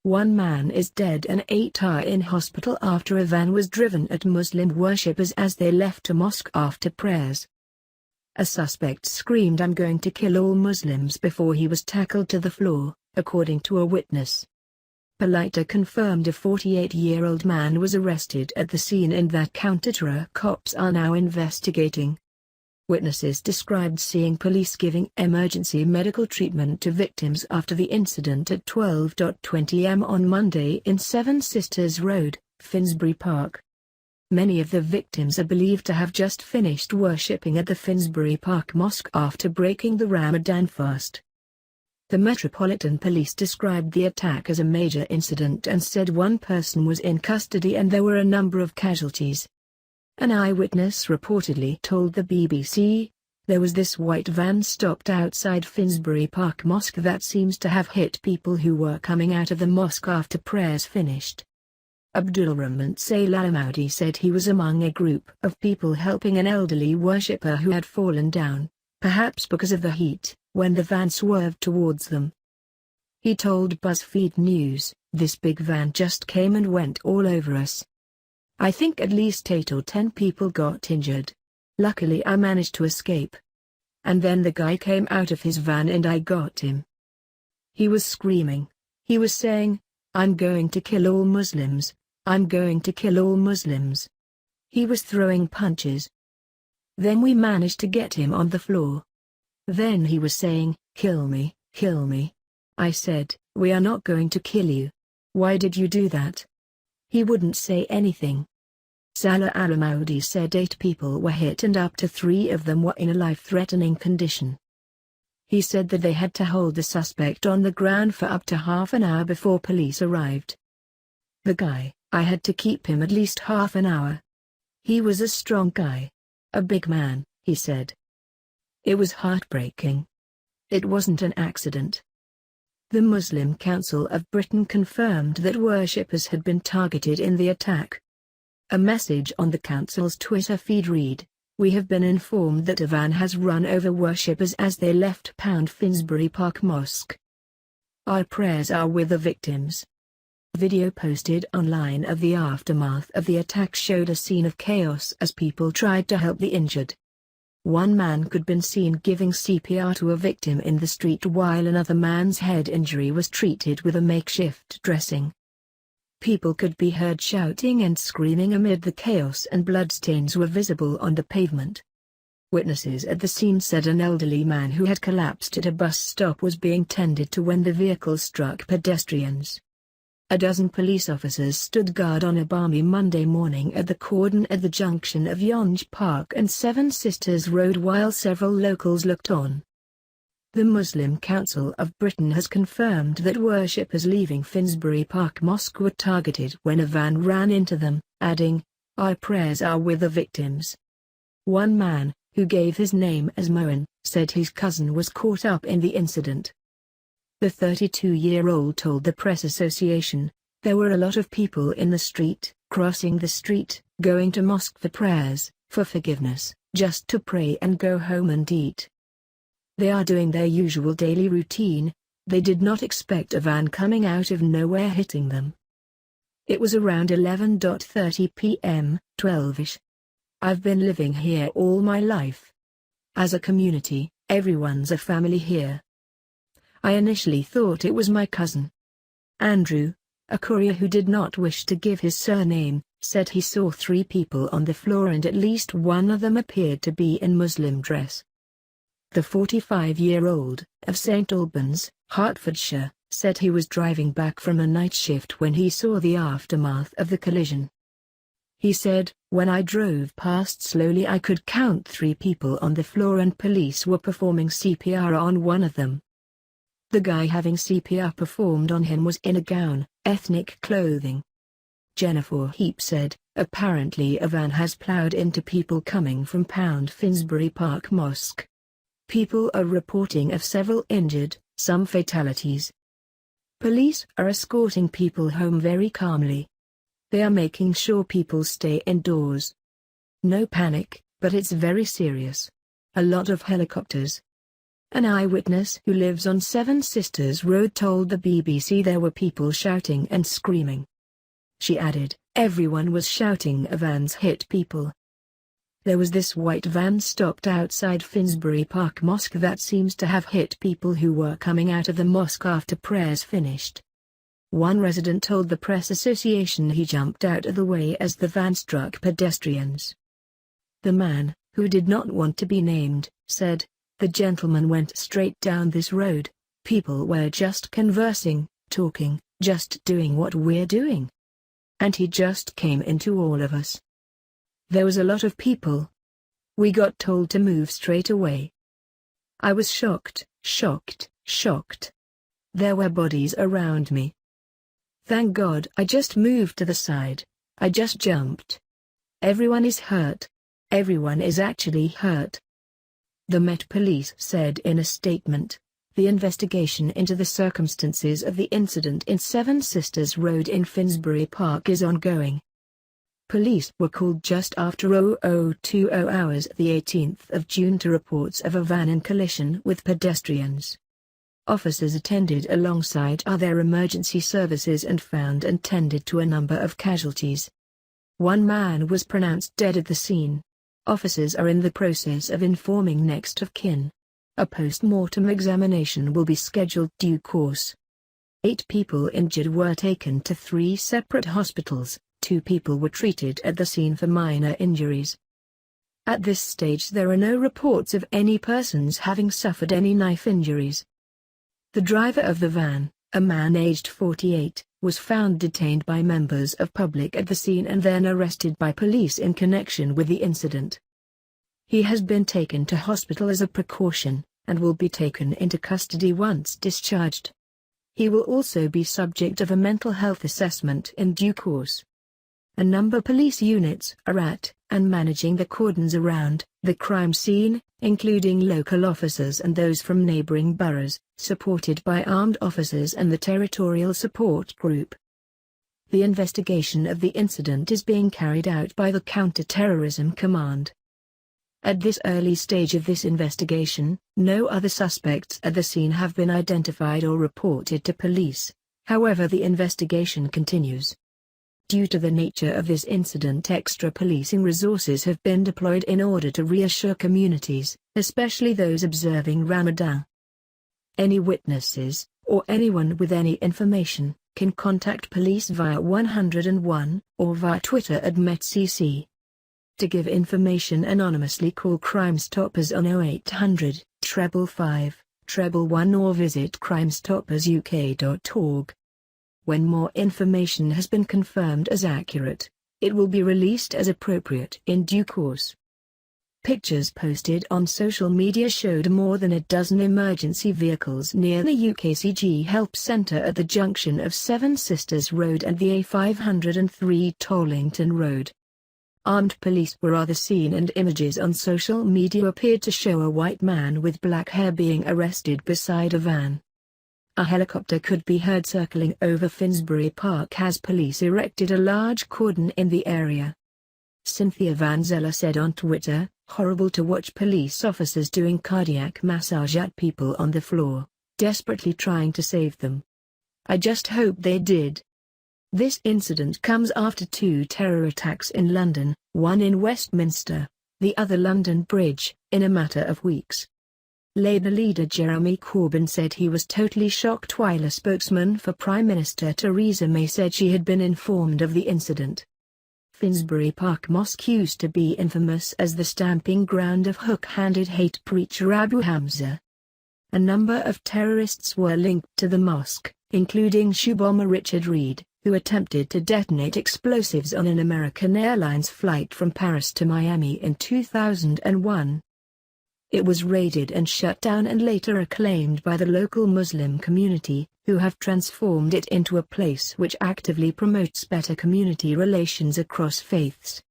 One man is dead and 8 are in hospital after a van was driven at Muslim worshippers as they left a mosque after prayers. A suspect screamed, "I'm going to kill all Muslims," before he was tackled to the floor, according to a witness. Police confirmed a 48-year-old man was arrested at the scene and that counter cops are now investigating. Witnesses described seeing police giving emergency medical treatment to victims after the incident at 12:20 am on Monday in Seven Sisters Road, Finsbury Park. Many of the victims are believed to have just finished worshipping at the Finsbury Park Mosque after breaking the Ramadan fast. The Metropolitan Police described the attack as a major incident and said one person was in custody and there were a number of casualties. An eyewitness reportedly told the BBC, "There was this white van stopped outside Finsbury Park Mosque that seems to have hit people who were coming out of the mosque after prayers finished." Abdulrahman Sail Al-Amaudi said he was among a group of people helping an elderly worshipper who had fallen down, perhaps because of the heat, when the van swerved towards them. He told BuzzFeed News, "This big van just came and went all over us. I think at least 8 or 10 people got injured. Luckily I managed to escape. And then the guy came out of his van and I got him. He was screaming. He was saying, 'I'm going to kill all Muslims. I'm going to kill all Muslims.' He was throwing punches. Then we managed to get him on the floor. Then he was saying, 'Kill me, kill me.' I said, 'We are not going to kill you. Why did you do that?' He wouldn't say anything." Salah Al-Amaudi said 8 people were hit and up to 3 of them were in a life-threatening condition. He said that they had to hold the suspect on the ground for up to half an hour before police arrived. "The guy, I had to keep him at least half an hour. He was a strong guy. A big man," he said. "It was heartbreaking. It wasn't an accident." The Muslim Council of Britain confirmed that worshippers had been targeted in the attack. A message on the council's Twitter feed read, "We have been informed that a van has run over worshippers as they left Finsbury Park Mosque. Our prayers are with the victims." Video posted online of the aftermath of the attack showed a scene of chaos as people tried to help the injured. One man could be seen giving CPR to a victim in the street while another man's head injury was treated with a makeshift dressing. People could be heard shouting and screaming amid the chaos and bloodstains were visible on the pavement. Witnesses at the scene said an elderly man who had collapsed at a bus stop was being tended to when the vehicle struck pedestrians. A dozen police officers stood guard on a balmy Monday morning at the cordon at the junction of Yonge Park and Seven Sisters Road while several locals looked on. The Muslim Council of Britain has confirmed that worshippers leaving Finsbury Park Mosque were targeted when a van ran into them, adding, "Our prayers are with the victims." One man, who gave his name as Moen, said his cousin was caught up in the incident. The 32-year-old told the Press Association, "There were a lot of people in the street, crossing the street, going to mosque for prayers, for forgiveness, just to pray and go home and eat. They are doing their usual daily routine. They did not expect a van coming out of nowhere hitting them. It was around 11:30 p.m., 12ish. I've been living here all my life. As a community, everyone's a family here. I initially thought it was my cousin." Andrew, a courier who did not wish to give his surname, said he saw 3 people on the floor and at least one of them appeared to be in Muslim dress. The 45-year-old, of St Albans, Hertfordshire, said he was driving back from a night shift when he saw the aftermath of the collision. He said, "When I drove past slowly I could count 3 people on the floor and police were performing CPR on one of them. The guy having CPR performed on him was in a gown, ethnic clothing." Jennifer Heap said, "Apparently a van has ploughed into people coming from Finsbury Park Mosque. People are reporting of several injured, some fatalities. Police are escorting people home very calmly. They are making sure people stay indoors. No panic, but it's very serious. A lot of helicopters." An eyewitness who lives on Seven Sisters Road told the BBC there were people shouting and screaming. She added, "Everyone was shouting, 'A van's hit people.'" There was this white van stopped outside Finsbury Park Mosque that seems to have hit people who were coming out of the mosque after prayers finished. One resident told the Press Association he jumped out of the way as the van struck pedestrians. The man, who did not want to be named, said, "The gentleman went straight down this road. People were just conversing, talking, just doing what we're doing. And he just came into all of us. There was a lot of people. We got told to move straight away. I was shocked, shocked, shocked. There were bodies around me. Thank God I just moved to the side. I just jumped. Everyone is hurt. Everyone is actually hurt." The Met Police said in a statement, "The investigation into the circumstances of the incident in Seven Sisters Road in Finsbury Park is ongoing." Police were called just after 0020 hours the 18th of June to reports of a van in collision with pedestrians. Officers attended alongside other emergency services and found and tended to a number of casualties. One man was pronounced dead at the scene. Officers are in the process of informing next of kin. A post-mortem examination will be scheduled due course. 8 people injured were taken to 3 separate hospitals. 2 people were treated at the scene for minor injuries. At this stage there are no reports of any persons having suffered any knife injuries. The driver of the van, a man aged 48, was found detained by members of public at the scene and then arrested by police in connection with the incident. He has been taken to hospital as a precaution, and will be taken into custody once discharged. He will also be subject of a mental health assessment in due course. A number of police units are at and managing the cordons around the crime scene, including local officers and those from neighboring boroughs, supported by armed officers and the Territorial Support Group. The investigation of the incident is being carried out by the Counter-Terrorism Command. At this early stage of this investigation, no other suspects at the scene have been identified or reported to police. However, the investigation continues. Due to the nature of this incident, extra policing resources have been deployed in order to reassure communities, especially those observing Ramadan. Any witnesses, or anyone with any information, can contact police via 101, or via Twitter at MetCC. To give information anonymously, call Crime Stoppers on 0800 555 111 or visit crimestoppersuk.org. When more information has been confirmed as accurate, it will be released as appropriate in due course. Pictures posted on social media showed more than a dozen emergency vehicles near the UKCG Help Centre at the junction of Seven Sisters Road and the A503 Tollington Road. Armed police were on the scene and images on social media appeared to show a white man with black hair being arrested beside a van. A helicopter could be heard circling over Finsbury Park as police erected a large cordon in the area. Cynthia Vanzella said on Twitter, "Horrible to watch police officers doing cardiac massage at people on the floor, desperately trying to save them. I just hope they did." This incident comes after 2 terror attacks in London, one in Westminster, the other London Bridge, in a matter of weeks. Labour leader Jeremy Corbyn said he was totally shocked, while a spokesman for Prime Minister Theresa May said she had been informed of the incident. Finsbury Park Mosque used to be infamous as the stamping ground of hook-handed hate preacher Abu Hamza. A number of terrorists were linked to the mosque, including shoe bomber Richard Reed, who attempted to detonate explosives on an American Airlines flight from Paris to Miami in 2001. It was raided and shut down and later acclaimed by the local Muslim community, who have transformed it into a place which actively promotes better community relations across faiths.